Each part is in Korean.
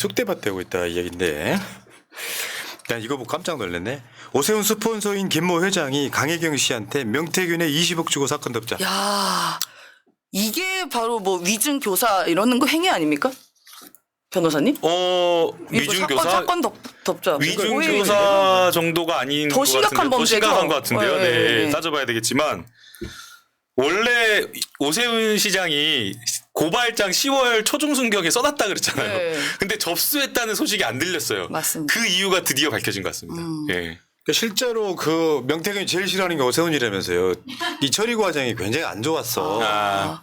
쑥대밭 되고 있다 이야기인데 난 이거 보고 깜짝 놀랐네. 오세훈 스폰서인 김모 회장이 강혜경 씨한테 명태균에 20억 주고 사건 덮자. 야, 이게 바로 뭐 위증 교사 이러는 거 행위 아닙니까? 변호사님? 위중 교사 사건 덮자. 위중 교사 정도가 아닌 더 심각한 것 같은데, 더 범죄죠? 심각한 것 같은데요. 네. 네, 따져봐야 되겠지만 원래 오세훈 시장이 고발장 10월 초중순경에 써놨다 그랬잖아요. 네. 근데 접수했다는 소식이 안 들렸어요. 맞습니다. 그 이유가 드디어 밝혀진 것 같습니다. 예. 그러니까 실제로 그 명태균이 제일 싫어하는 게 오세훈이라면서요. 이 처리 과정이 굉장히 안 좋았어.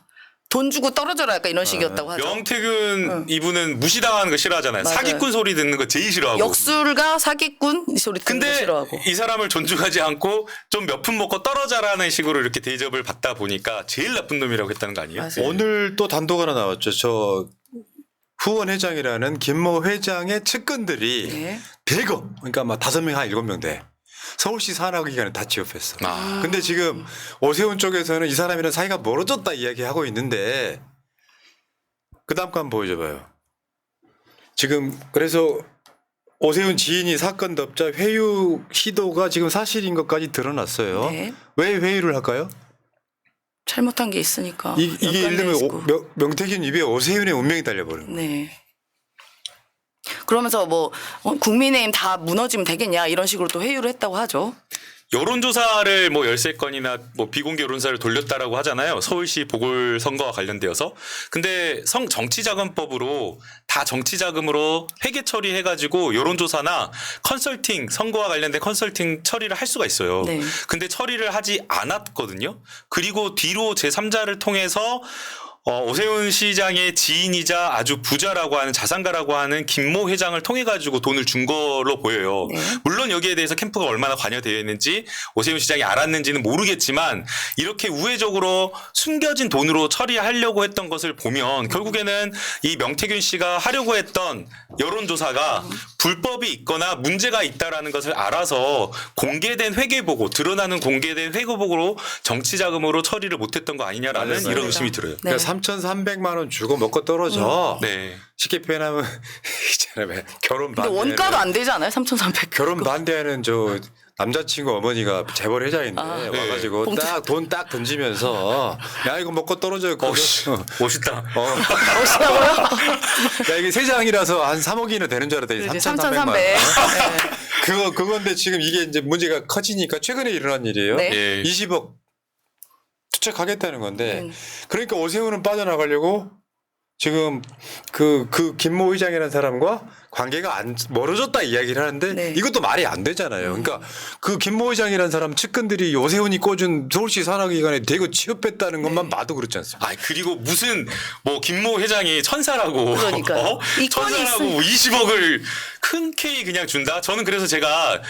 돈 주고 떨어져라 약간 이런 식이었다고 하죠. 명태균 이분은 무시당하는 거 싫어하잖아요. 맞아요. 사기꾼 소리 듣는 거 제일 싫어하고. 역술가 사기꾼 이 소리 듣는 거 근데 싫어하고. 이 사람을 존중하지 않고 좀 몇 푼 먹고 떨어져라는 식으로 이렇게 대접을 받다 보니까 제일 나쁜 놈이라고 했다는 거 아니에요? 맞아요. 오늘 또 단독 하나 나왔죠. 저 후원 회장이라는 김모 회장의 측근들이 네. 대거 그러니까 막 5명 한 7명 돼. 서울시 산하기관에 다 취업했어. 근데 지금 오세훈 쪽에서는 이 사람이랑 사이가 멀어졌다 이야기하고 있는데 그 다음 거 한번 보여줘봐요. 지금 그래서 오세훈 지인이 사건 덮자 회유 시도가 지금 사실인 것까지 드러났어요. 네. 왜 회유를 할까요? 잘못한 게 있으니까. 이게 연관돼 이르면 있고. 명태균 입에 오세훈의 운명이 달려버려요. 네. 그러면서 뭐 국민의힘 다 무너지면 되겠냐 이런 식으로 또 회유를 했다고 하죠. 여론조사를 뭐 13건이나 뭐 비공개 여론조사를 돌렸다라고 하잖아요. 서울시 보궐선거와 관련되어서. 근데 정치자금법으로 다 정치자금으로 회계 처리해가지고 여론조사나 컨설팅, 선거와 관련된 컨설팅 처리를 할 수가 있어요. 네. 근데 처리를 하지 않았거든요. 그리고 뒤로 제3자를 통해서 오세훈 시장의 지인이자 아주 부자라고 하는 자산가라고 하는 김모 회장을 통해 가지고 돈을 준 걸로 보여요. 네. 물론 여기에 대해서 캠프가 얼마나 관여되어 있는지 오세훈 시장이 알았는지는 모르겠지만 이렇게 우회적으로 숨겨진 돈으로 처리하려고 했던 것을 보면 결국에는 이 명태균 씨가 하려고 했던 여론조사가 불법이 있거나 문제가 있다라는 것을 알아서 공개된 회계보고 드러나는 공개된 회계보고로 정치자금으로 처리를 못했던 거 아니냐라는 맞아요. 이런 의심이 들어요. 네. 그러니까 3,300만 원 주고 먹고 떨어져. 네. 쉽게 표현하면 있잖아요. 결혼 근데 반대. 원가도 안 되지 않아요? 3,300. 결혼 반대하는 저 남자친구 어머니가 재벌 회장인데 네. 와가지고 봉투. 딱 돈 딱 던지면서 야 이거 먹고 떨어져. 멋있다. 멋있다고요? 야 이게 세 장이라서 한 3억이나 되는 줄 알았더니 3,300만 원. 3,300. 그건데 지금 이게 이제 문제가 커지니까 최근에 일어난 일이에요. 네. 예. 20억 투척하겠다는 건데 그러니까 오세훈은 빠져나가려고 지금 그 김모 회장이라는 사람과 관계가 멀어졌다 이야기를 하는데 네. 이것도 말이 안 되잖아요. 그러니까 그 김모 회장이라는 사람 측근들이 오세훈이 꽂은 서울시 산하기관에 대거 취업했다는 것만 봐도 그렇지 않습니까? 아 그리고 무슨 뭐 김모 회장이 천사라고 그러니까요. 이 건이 천사라고 20억을 큰 K 그냥 준다. 저는 그래서 제가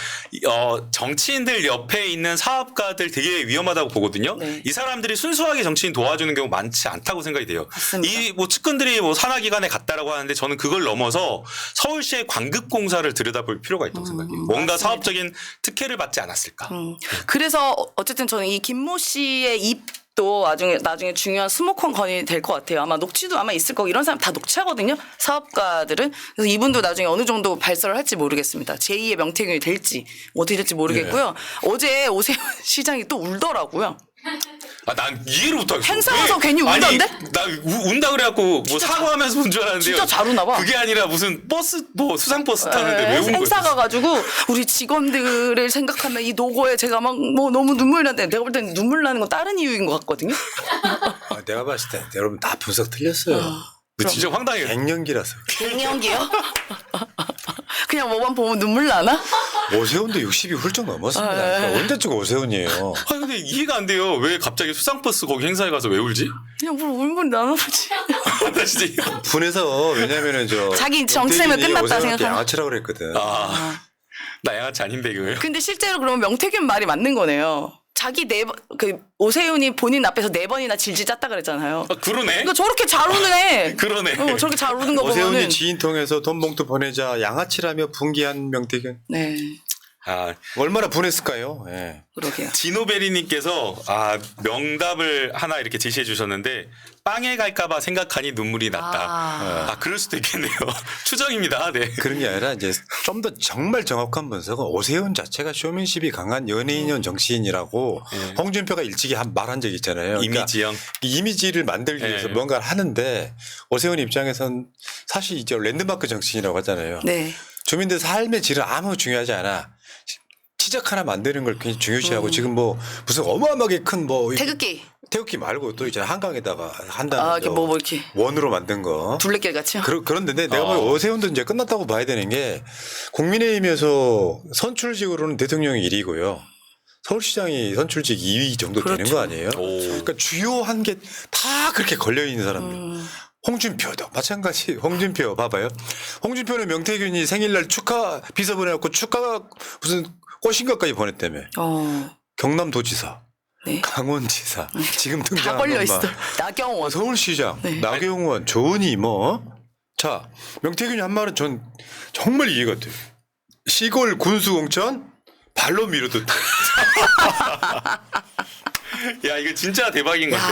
정치인들 옆에 있는 사업가들 되게 위험하다고 보거든요. 네. 이 사람들이 순수하게 정치인 도와주는 경우 많지 않다고 생각이 돼요. 맞습니다. 이 뭐 측근들이 뭐 산하기관에 갔다라고 하는데 저는 그걸 넘어서 서울시의 관급공사를 들여다볼 필요가 있다고 생각해요. 뭔가 맞습니다. 사업적인 특혜를 받지 않았을까. 그래서 어쨌든 저는 이 김모 씨의 입도 나중에 중요한 스모컨 건이 될 것 같아요. 아마 녹취도 아마 있을 거고 이런 사람 다 녹취하거든요. 사업가들은. 그래서 이분도 나중에 어느 정도 발설을 할지 모르겠습니다. 제2의 명태균이 될지 어떻게 될지 모르겠고요. 어제 오세훈 시장이 또 울더라고요. 아, 난 이해를 못하겠어. 행사 와서 괜히 울던데? 아니, 나 운다 그래갖고 뭐 사과하면서 운 줄 알았는데. 진짜 잘 우나 봐. 그게 아니라 무슨 버스, 뭐 수상버스 타는데 왜 운 거야? 행사 가가지고 우리 직원들을 생각하면 이 노고에 제가 막 뭐 너무 눈물 나는데 내가 볼 때는 눈물 나는 건 다른 이유인 것 같거든요. 내가 봤을 때 여러분 다 분석 틀렸어요. 진짜 황당해요. 갱년기라서. 갱년기요? 그냥 뭐만 보면 눈물 나나? 오세훈도 60이 훌쩍 넘었습니다. 그러니까 언제쯤 오세훈이에요. 아 근데 이해가 안 돼요. 왜 갑자기 수상버스 거기 행사에 가서 왜 울지? 그냥 뭘 울면 나나 보지. 나 진짜 이해 안 돼. 분해서 왜냐면은 저 자기 정치생활 명태균이 끝났다 오세훈한테 생각하면. 양아치라고 그랬거든. 나 양아치 아닌데 이거요. 근데 실제로 그러면 명태균 말이 맞는 거네요. 자기 오세훈이 본인 앞에서 4번이나 질질 짰다 그랬잖아요. 아, 그러네. 그러니까 저렇게 잘 우는 애. 그러네. 저렇게 잘 우는 거 오세훈이 보면은. 지인 통해서 돈 봉투 보내자 양아치라며 분기한 명태균. 네. 얼마나 분했을까요? 예. 그러게요. 지노베리님께서 명답을 하나 이렇게 제시해 주셨는데 빵에 갈까봐 생각하니 눈물이 났다. 그럴 수도 있겠네요. 추정입니다. 네. 그런 게 아니라 이제 좀 더 정말 정확한 분석은 오세훈 자체가 쇼맨십이 강한 연예인형 정치인이라고 홍준표가 일찍이 말한 적이 있잖아요. 그러니까 이미지형. 이미지를 만들기 위해서 뭔가를 하는데 오세훈 입장에선 사실 이제 랜드마크 정치인이라고 하잖아요. 네. 주민들 삶의 질은 아무 중요하지 않아. 치적 하나 만드는 걸 굉장히 중요시하고 지금 뭐 무슨 어마어마하게 큰 뭐 태극기 말고 또 이제 한강에다가 한다는 이렇게 뭐 이렇게 원으로 만든 거. 둘레길 같이요? 그런데 내가 보기엔 오세훈도 이제 끝났다고 봐야 되는 게 국민의힘에서 선출직으로는 대통령이 1위고요. 서울시장이 선출직 2위 정도 되는 거 아니에요? 그러니까 주요한 게 다 그렇게 걸려 있는 사람들. 홍준표도 마찬가지. 홍준표 봐봐요. 홍준표는 명태균이 생일날 축하 비서 보내갖고 축하 무슨 꽃인가까지 보냈다며. 경남도지사, 네. 강원지사, 지금 다 등장한 걸려 것만. 있어. 나경원. 서울시장, 네. 나경원, 조은희 뭐. 자, 명태균이 한 말은 전 정말 이해가 돼요. 시골 군수공천 발로 밀어도 돼. 야 이거 진짜 대박인 건데.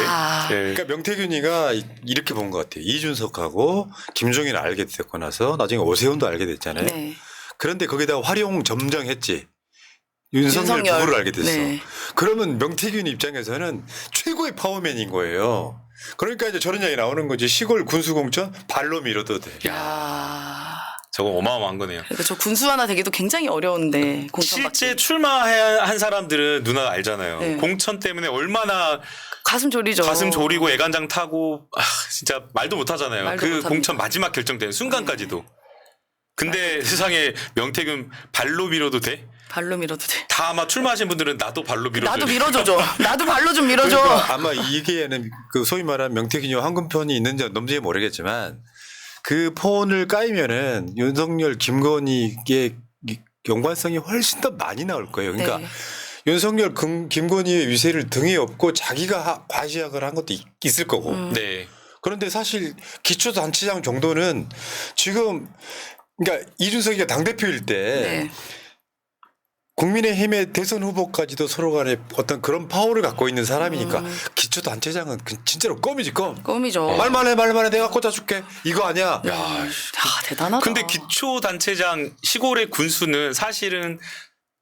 네. 그러니까 명태균이가 이렇게 본 것 같아요. 이준석하고 김종인을 알게 됐고 나서 나중에 오세훈도 알게 됐잖아요. 네. 그런데 거기다가 활용 점정했지. 윤석열 부부를 알게 됐어. 네. 그러면 명태균 입장에서는 최고의 파워맨인 거예요. 그러니까 이제 저런 이야기 나오는 거지. 시골 군수공천 발로 밀어도 돼. 저거 어마어마한 거네요. 그러니까 저 군수 하나 되기도 굉장히 어려운데 공천받기. 실제 출마한 사람들은 누나가 알잖아요. 네. 공천 때문에 얼마나 가슴 졸이죠. 가슴 졸이고 애간장 타고 진짜 말도 못 하잖아요. 말도 그 못합니다. 공천 마지막 결정되는 순간까지도. 근데 세상에 명태균 발로 밀어도 돼? 발로 밀어도 돼. 다 아마 출마하신 분들은 나도 발로 밀어줘. 나도 밀어줘줘. 나도 발로 좀 밀어줘. 그러니까 아마 이게는 그 소위 말하는 명태균이와 황금폰이 있는지 없는지 모르겠지만 그 폰을 까이면은 윤석열, 김건희의 연관성이 훨씬 더 많이 나올 거예요. 그러니까 네. 윤석열, 김건희의 위세를 등에 업고 자기가 과시약을 한 것도 있을 거고. 네. 그런데 사실 기초단체장 정도는 지금 그러니까 이준석이가 당대표일 때 네. 국민의힘의 대선 후보까지도 서로 간에 어떤 그런 파워를 갖고 있는 사람이니까 기초단체장은 진짜로 껌이지 껌. 껌이죠. 말만 해 내가 꽂아줄게 이거 아니야. 대단하다. 근데 기초단체장 시골의 군수는 사실은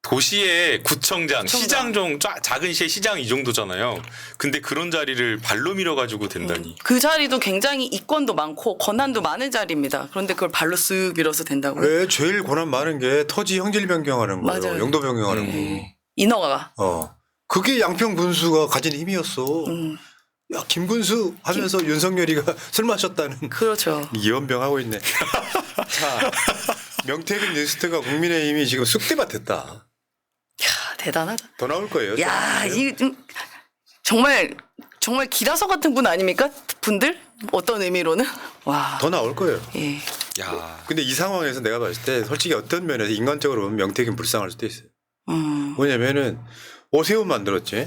도시의 구청장, 시장 좀 작은 시의 시장 이 정도잖아요. 근데 그런 자리를 발로 밀어가지고 된다니. 그 자리도 굉장히 이권도 많고 권한도 많은 자리입니다. 그런데 그걸 발로 쓱 밀어서 된다고요? 왜 제일 권한 많은 게 토지 형질 변경하는 거예요. 맞아요. 영도 변경하는 네. 인허가. 거. 그게 양평 군수가 가진 힘이었어. 야 김군수 하면서 윤석열이가 술 마셨다는 그렇죠. 이원병 하고 있네. 자 명태균 리스트가 국민의힘이 지금 쑥대밭 됐다. 대단하다. 더 나올 거예요. 야, 이 정말 기라서 같은 분 아닙니까? 분들 어떤 의미로는 와. 더 나올 거예요. 예. 야. 근데 이 상황에서 내가 봤을 때 솔직히 어떤 면에서 인간적으로 보면 명태균 불쌍할 수도 있어요. 뭐냐면은 오세훈 만들었지.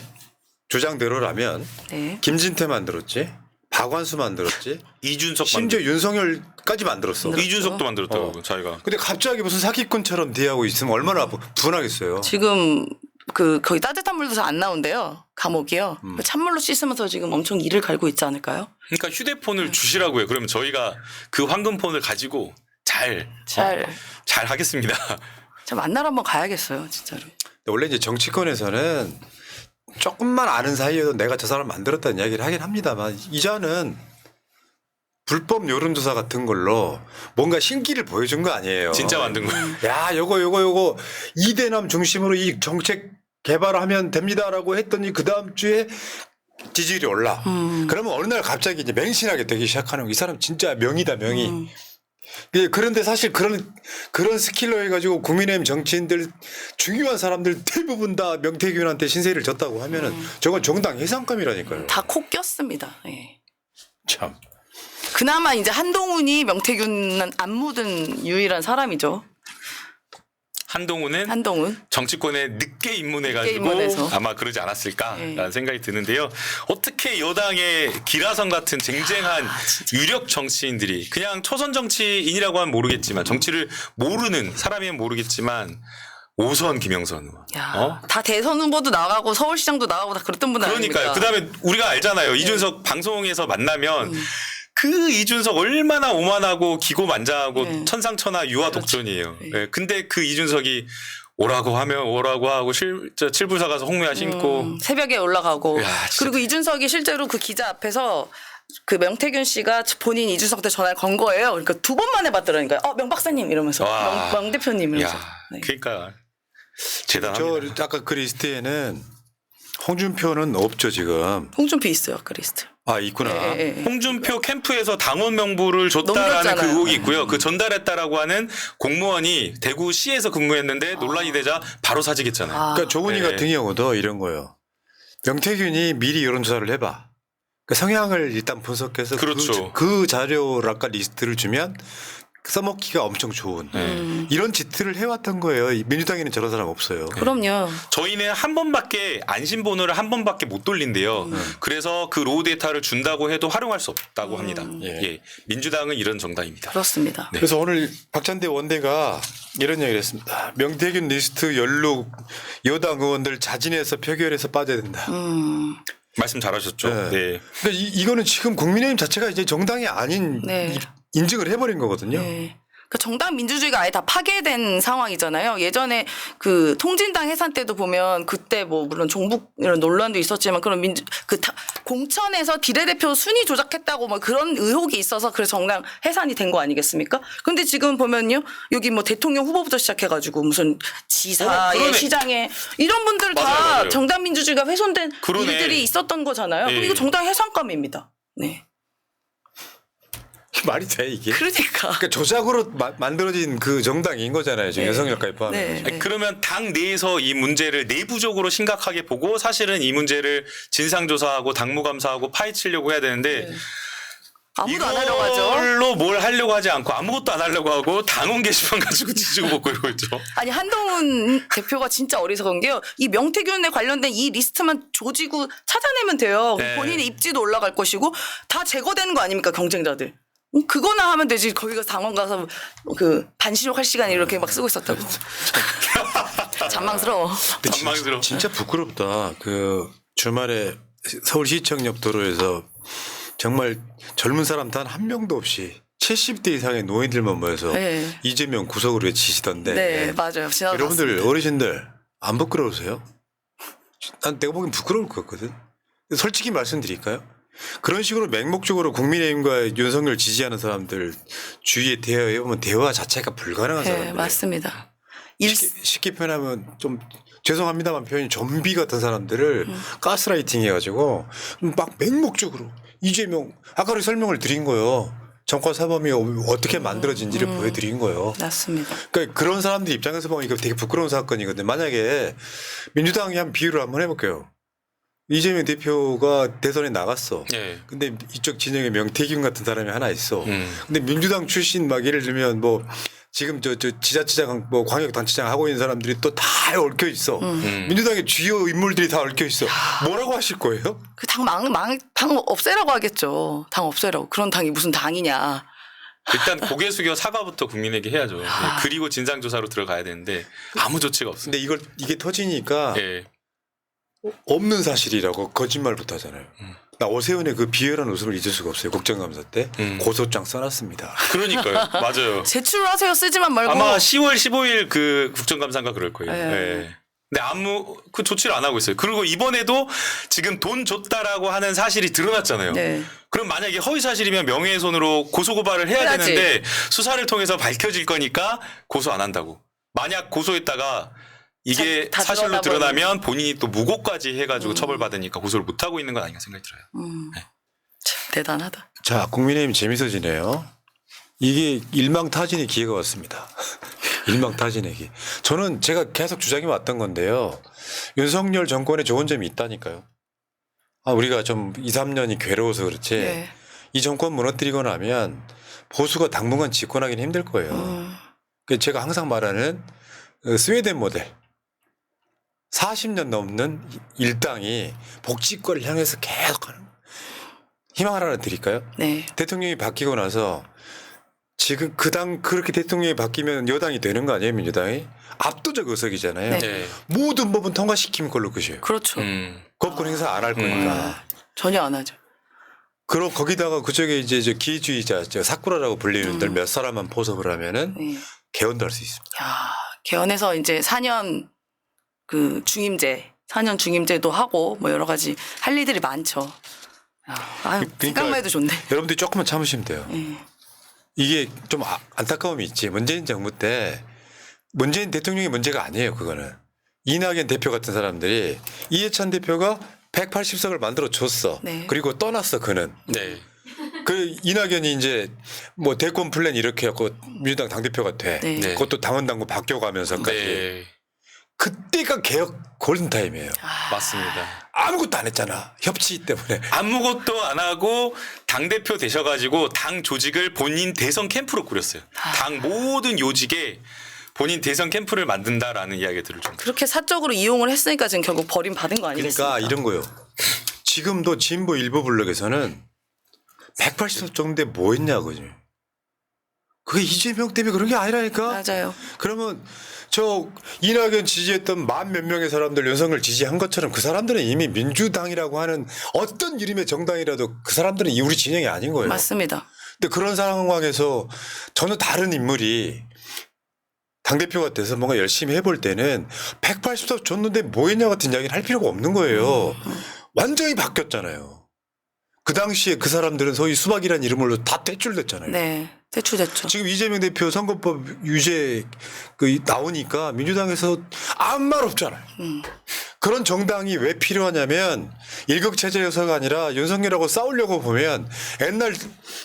주장대로라면 네. 김진태 만들었지. 박완수 만들었지. 이준석 심지어 윤석열까지 만들었어. 이준석도 만들었다고 자기가. 근데 갑자기 무슨 사기꾼처럼 대하고 있으면 얼마나 분하겠어요. 지금 거기 따뜻한 물도 잘 안 나온대요. 감옥이요. 찬물로 씻으면서 지금 엄청 이를 갈고 있지 않을까요? 그러니까 휴대폰을 주시라고요. 그러면 저희가 그 황금폰을 가지고 잘 하겠습니다. 참 만나러 한번 가야겠어요, 진짜로. 원래 이제 정치권에서는 조금만 아는 사이에도 내가 저 사람 만들었다는 이야기를 하긴 합니다만 이자는 불법 여론조사 같은 걸로 뭔가 신기를 보여준 거 아니에요. 진짜 만든 거예요. 야, 요거 이대남 중심으로 이 정책 개발하면 됩니다라고 했더니 그 다음 주에 지지율이 올라. 그러면 어느 날 갑자기 이제 맹신하게 되기 시작하는 거. 이 사람 진짜 명이다 명이. 그런데 사실 그런 스킬로 해가지고 국민의힘 정치인들 중요한 사람들 대부분 다 명태균한테 신세를 졌다고 하면은 저건 정당 해상감이라니까요. 다 코 꼈습니다. 예. 참. 그나마 이제 한동훈이 명태균은 안 묻은 유일한 사람이죠. 한동훈. 정치권에 늦게 입문해가지고 입문해서. 아마 그러지 않았을까라는 네. 생각이 드는데요. 어떻게 여당의 기라성 같은 쟁쟁한 유력 정치인들이 그냥 초선 정치인이라고 하면 모르겠지만 정치를 모르는 사람이면 모르겠지만 5선 김영선 의원. 야, 다 대선 후보도 나가고 서울시장도 나가고 다 그랬던 분 그러니까요. 아닙니까? 그다음에 우리가 알잖아요. 이준석 방송에서 만나면 그 이준석 얼마나 오만하고 기고만장하고 천상천하 유아 독존이에요. 예, 근데 그 이준석이 오라고 하면 오라고 하고 칠부사 가서 홍미화 신고 새벽에 올라가고 야, 진짜. 그리고 이준석이 실제로 그 기자 앞에서 그 명태균 씨가 본인 이준석한테 전화를 건 거예요. 그러니까 2번 만에 받더라니까요. 명 박사님 이러면서 와. 명 대표님 이러면서. 야, 네. 그러니까 대단합니다. 저 아까 그 리스트에는 홍준표는 없죠 지금. 홍준표 있어요. 그 리스트. 아 있구나. 예. 홍준표 캠프에서 당원 명부를 줬다라는 넘겼잖아요. 그 의혹이 있고요. 그 전달했다라고 하는 공무원이 대구시에서 근무했는데 논란이 되자 바로 사직했잖아요. 그러니까 조은희 네. 같은 경우도 이런 거예요. 명태균이 미리 여론조사를 해봐. 그 성향을 일단 분석해서 그렇죠. 그 자료를 아까 리스트를 주면 써먹기가 엄청 좋은 이런 짓들을 해왔던 거예요. 민주당에는 저런 사람 없어요. 그럼요. 저희는 한 번밖에 안심번호를 한 번밖에 못 돌린대요. 그래서 그 로우 데이터를 준다고 해도 활용할 수 없다고 합니다. 예. 민주당은 이런 정당입니다. 그렇습니다. 네. 그래서 오늘 박찬대 원내가 이런 얘기를 했습니다. 명태균 리스트 연루 여당 의원들 자진해서 표결에서 빠져야 된다. 말씀 잘하셨죠. 네. 네. 근데 이거는 지금 국민의힘 자체가 이제 정당이 아닌 네. 인증을 해버린 거거든요. 네. 그 정당 민주주의가 아예 다 파괴된 상황이잖아요. 예전에 그 통진당 해산 때도 보면 그때 뭐 물론 종북 이런 논란도 있었지만 그런 공천에서 비례대표 순위 조작했다고 뭐 그런 의혹이 있어서 그래서 정당 해산이 된 거 아니겠습니까? 근데 지금 보면요. 여기 뭐 대통령 후보부터 시작해가지고 무슨 지사에 그러네. 시장에 이런 분들 다 맞아요. 정당 민주주의가 훼손된 그러네. 일들이 있었던 거잖아요. 네. 이거 정당 해산감입니다. 네. 말이 돼 이게? 그러니까. 조작으로 만들어진 그 정당인 거잖아요. 지금 네. 여성역까지 포함해서. 네. 아니, 그러면 당 내에서 이 문제를 내부적으로 심각하게 보고 사실은 이 문제를 진상조사하고 당무감사하고 파헤치려고 해야 되는데 아무도 안 하려고 하죠. 이걸로 뭘 하려고 하지 않고 아무것도 안 하려고 하고 당원 게시판 가지고 지지고 먹고 이러고 있죠. 아니 한동훈 대표가 진짜 어리석은 게요. 이 명태균에 관련된 이 리스트만 조지고 찾아내면 돼요. 네. 본인의 입지도 올라갈 것이고 다 제거되는 거 아닙니까 경쟁자들. 그거나 하면 되지. 거기 가서 당원 가서 그 반신욕 할 시간에 이렇게 막 쓰고 있었다고. 잔망스러워. 근데 전망스러워. 진짜 부끄럽다. 그 주말에 서울시청역 도로에서 정말 젊은 사람 단 한 명도 없이 70대 이상의 노인들만 모여서 네. 이재명 구속으로 외치시던데. 네 맞아요. 여러분들 어르신들 안 부끄러우세요? 난 내가 보기엔 부끄러울 것 같거든. 솔직히 말씀드릴까요? 그런 식으로 맹목적으로 국민의힘과 윤석열 지지하는 사람들 주위에 대화해보면 대화 자체가 불가능한 네 사람들. 맞습니다. 쉽게 표현하면 좀 죄송합니다만 표현이 좀비 같은 사람들을 가스라이팅 해가지고 막 맹목적으로 이재명 아까 설명을 드린 거예요. 정권 사범이 어떻게 만들어진지를 보여드린 거예요. 맞습니다. 그러니까 그런 사람들 입장에서 보면 이거 되게 부끄러운 사건이거든요. 만약에 민주당이 한 비유를 한번 해볼게요. 이재명 대표가 대선에 나갔어. 네. 근데 이쪽 진영에 명태균 같은 사람이 하나 있어. 근데 민주당 출신 막 예를 들면 뭐 지금 저 지자체장 뭐 광역단체장 하고 있는 사람들이 또 다 얽혀 있어. 민주당의 주요 인물들이 다 얽혀 있어. 뭐라고 하실 거예요? 그 당 없애라고 하겠죠. 당 없애라고. 그런 당이 무슨 당이냐. 일단 고개 숙여 사과부터 국민에게 해야죠. 네. 그리고 진상조사로 들어가야 되는데 아무 조치가 없습니다. 근데 이게 터지니까 예. 없는 사실이라고 거짓말부터 하잖아요. 나 오세훈의 그 비열한 웃음을 잊을 수가 없어요. 국정감사 때 고소장 써놨습니다. 그러니까요. 맞아요. 제출하세요 쓰지만 말고. 아마 10월 15일 그 국정감사인가 그럴 거예요. 네. 예. 근데 아무 그 조치를 안 하고 있어요. 그리고 이번에도 지금 돈 줬다라고 하는 사실이 드러났잖아요. 네. 그럼 만약에 허위 사실이면 명예훼손으로 고소고발을 해야 해야지. 되는데 수사를 통해서 밝혀질 거니까 고소 안 한다고. 만약 고소했다가 이게 다 사실로 드러나버리면. 드러나면 본인이 또 무고까지 해가지고 처벌받으니까 고소를 못 하고 있는 건 아닌가 생각이 들어요. 참 대단하다. 자, 국민의힘 재밌어지네요. 이게 일망타진의 기회가 왔습니다. 일망타진의 기회. 저는 제가 계속 주장해 왔던 건데요. 윤석열 정권에 좋은 점이 있다니까요. 우리가 좀 2, 3년이 괴로워서 그렇지. 네. 이 정권 무너뜨리고 나면 보수가 당분간 집권하기는 힘들 거예요. 그래서 제가 항상 말하는 그 스웨덴 모델. 40년 넘는 일당이 복지권을 향해서 계속 하는 희망을 하나 드릴까요? 네. 대통령이 바뀌고 나서 지금 그 당 그렇게 대통령이 바뀌면 여당이 되는 거 아니에요, 민주당이? 압도적 의석이잖아요. 네. 네. 모든 법은 통과시키면 걸로 끝이에요. 그렇죠. 거부권 행사 안 할 거니까. 전혀 안 하죠. 그럼 거기다가 그쪽에 이제 저 기회주의자, 저 사쿠라라고 불리는들 몇 사람만 포섭을 하면은 네. 개헌도 할 수 있습니다. 야, 개헌해서 이제 4년 그 중임제, 4년 중임제도 하고 뭐 여러 가지 할 일들이 많죠. 야, 아유, 그러니까 생각만 해도 좋네. 여러분들이 조금만 참으시면 돼요. 예. 이게 좀 안타까움이 있지. 문재인 정부 때 문재인 대통령이 문제가 아니에요. 그거는. 이낙연 대표 같은 사람들이 이해찬 대표가 180석을 만들어 줬어. 네. 그리고 떠났어 그는. 네. 그 이낙연이 이제 뭐 대권 플랜 이렇게 하고 민주당 당대표가 돼. 네. 네. 그것도 당원당규 바뀌어가면서까지. 네. 그때가 개혁 골든타임이에요. 맞습니다. 아무것도 안 했잖아. 협치 때문에. 아무것도 안 하고 당대표 되셔가지고 당 조직을 본인 대선 캠프로 꾸렸어요. 당 모든 요직에 본인 대선 캠프를 만든다라는 이야기들을 좀. 그렇게 사적으로 이용을 했으니까 지금 결국 버림받은 거 아니겠습니까? 그러니까 이런 거요. 지금도 진보 일부 블록에서는 180석 정도인데 뭐 했냐고. 그게 이재명 때문에 그런 게 아니라니까. 맞아요. 그러면 저 이낙연 지지했던 만 몇 명의 사람들 윤석열 지지한 것처럼 그 사람들은 이미 민주당이라고 하는 어떤 이름의 정당이라도 그 사람들은 우리 진영이 아닌 거예요. 맞습니다. 근데 그런 상황에서 전혀 다른 인물이 당대표가 돼서 뭔가 열심히 해볼 때는 180석 줬는데 뭐 했냐 같은 이야기를 할 필요가 없는 거예요. 완전히 바뀌었잖아요. 그 당시에 그 사람들은 소위 수박이라는 이름으로 다 퇴출됐잖아요. 네. 대출됐죠. 지금 이재명 대표 선거법 유죄 나오니까 민주당에서 아무 말 없잖아요. 그런 정당이 왜 필요하냐면 일극체제여서가 아니라 윤석열하고 싸우려고 보면 옛날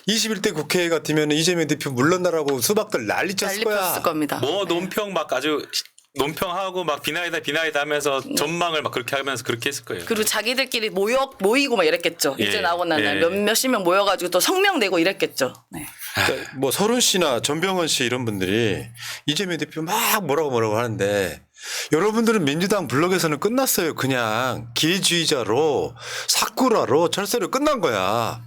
21대 국회 같으면 이재명 대표 물러나라고 수박들 난리 쳤을 난리 거야. 폈을 겁니다. 뭐 논평 막 아주 논평하고 막 비나이다 하면서 전망을 막 그렇게 하면서 그렇게 했을 거예요. 그리고 자기들끼리 모이고 막 이랬겠죠. 예. 이제 나오고 난 날 예. 몇십 명 모여가지고 또 성명 내고 이랬겠죠. 네. 그러니까 뭐 서른 씨나 전병헌 씨 이런 분들이 이재명 대표 막 뭐라고 하는데 여러분들은 민주당 블록에서는 끝났어요. 그냥 기회주의자로 사쿠라로 철새로 끝난 거야.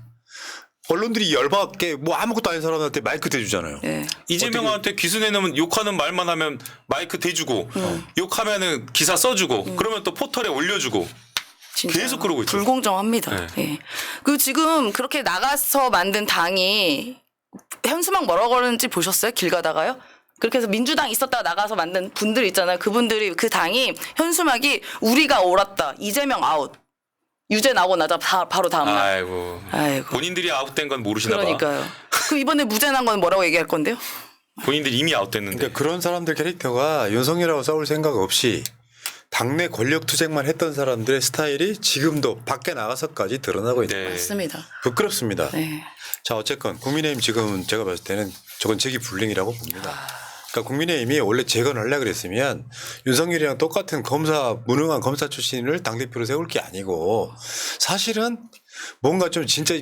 언론들이 열받게 뭐 아무것도 아닌 사람한테 마이크 대주잖아요. 네. 이재명한테 기수내놓으면 욕하는 말만 하면 마이크 대주고 욕하면은 기사 써주고 그러면 또 포털에 올려주고 진짜 계속 그러고 있죠. 불공정합니다. 네. 예. 그 지금 그렇게 나가서 만든 당이 현수막 뭐라고 그러는지 보셨어요? 길 가다가요? 그렇게 해서 민주당 있었다가 나가서 만든 분들 있잖아요. 그분들이 그 당이 현수막이 우리가 옳았다. 이재명 아웃. 유죄 나오고 나자 바로 다음날. 아이고. 본인들이 아웃된 건 모르시나 봐. 그러니까요. 그 이번에 무죄 난 건 뭐라고 얘기할 건데요? 본인들이 이미 아웃됐는데. 그러니까 그런 사람들 캐릭터가 윤석열하고 싸울 생각 없이 당내 권력 투쟁만 했던 사람들의 스타일이 지금도 밖에 나가서까지 드러나고 있는 네. 거예요. 맞습니다. 부끄럽습니다. 네. 자 어쨌건 국민의힘 지금은 제가 봤을 때는 저건 재기 불능이라고 봅니다. 그러니까 국민의힘이 원래 재건하려고 그랬으면 윤석열이랑 똑같은 무능한 검사 출신을 당대표로 세울 게 아니고 사실은 뭔가 좀 진짜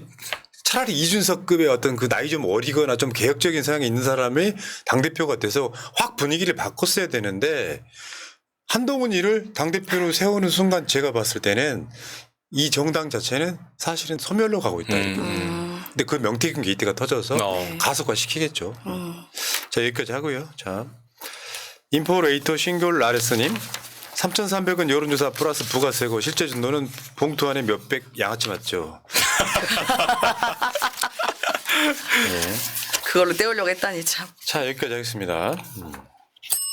차라리 이준석급의 어떤 그 나이 좀 어리거나 좀 개혁적인 성향이 있는 사람이 당대표가 돼서 확 분위기를 바꿨어야 되는데 한동훈이를 당대표로 세우는 순간 제가 봤을 때는 이 정당 자체는 사실은 소멸로 가고 있다. 근데 그 명태균 게이트가 터져서 가속화 시키겠죠. 자 여기까지 하고요. 자 인포레이터 싱글 아레스님 3,300원 여론조사 플러스 부가세고 실제 준도는 봉투 안에 몇백 양아치 맞죠. 그걸로 때우려고 했다니 참. 자 여기까지 하겠습니다.